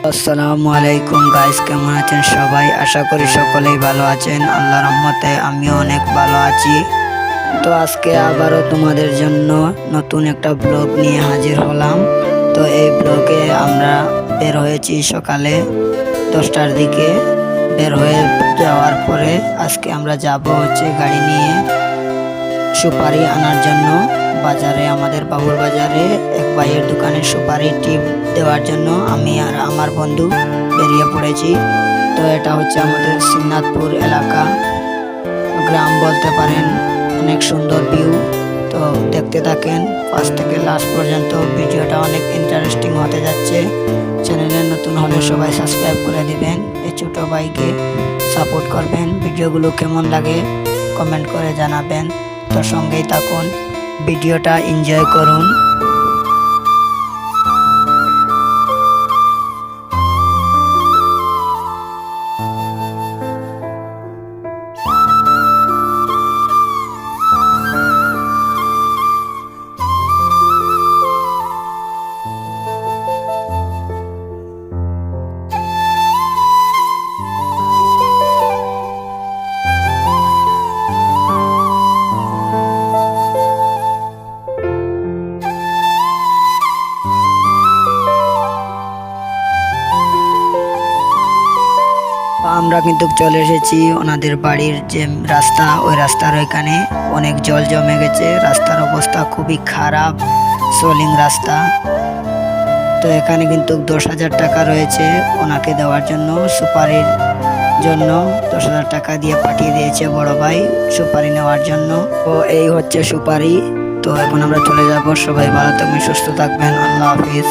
আসসালামু আলাইকুম গাইস, কেমন আছেন সবাই? আশা করি সকলেই ভালো আছেন। আল্লাহর রহমতে আমিও অনেক ভালো আছি। তো আজকে আবারও তোমাদের জন্য নতুন একটা ব্লগ নিয়ে হাজির হলাম। তো এই ব্লগে আমরা বের হয়েছি সকালে 10টার দিকে। বের হয়ে যাওয়ার পরে আজকে আমরা যাব গাড়ি নিয়ে সুপারি আনার জন্য বাজারে, আমাদের বাবুর বাজারে এক ভাইয়ের দোকানে সুপারি টিপ দেওয়ার জন্য আমি আর আমার বন্ধু বেরিয়ে পড়েছি। তো এটা হচ্ছে আমাদের সিংনাথপুর এলাকা, গ্রাম বলতে পারেন। অনেক সুন্দর ভিউ। তো দেখতে থাকেন ফার্স্ট থেকে লাস্ট পর্যন্ত। ভিডিওটা অনেক ইন্টারেস্টিং হতে যাচ্ছে। চ্যানেলে নতুন হলে সবাই সাবস্ক্রাইব করে দিবেন, এই ছোটো ভাইকে সাপোর্ট করবেন। ভিডিওগুলো কেমন লাগে কমেন্ট করে জানাবেন। তো সঙ্গেই থাকুন, ভিডিওটা এনজয় করুন। আমরা কিন্তু চলে এসেছি ওনাদের বাড়ির যে রাস্তা, ওই রাস্তার ওইখানে অনেক জল জমে গেছে। রাস্তার অবস্থা খুবই খারাপ, সোলিং রাস্তা। তো এখানে কিন্তু 10,000 টাকা রয়েছে ওনাকে দেওয়ার জন্য, সুপারির জন্য 10,000 টাকা দিয়ে পাঠিয়ে দিয়েছে বড় ভাই সুপারি নেওয়ার জন্য। তো এই হচ্ছে সুপারি। তো এখন আমরা চলে যাব। সবাই ভালো থাকবেন, সুস্থ থাকবেন। আল্লাহ হাফিজ।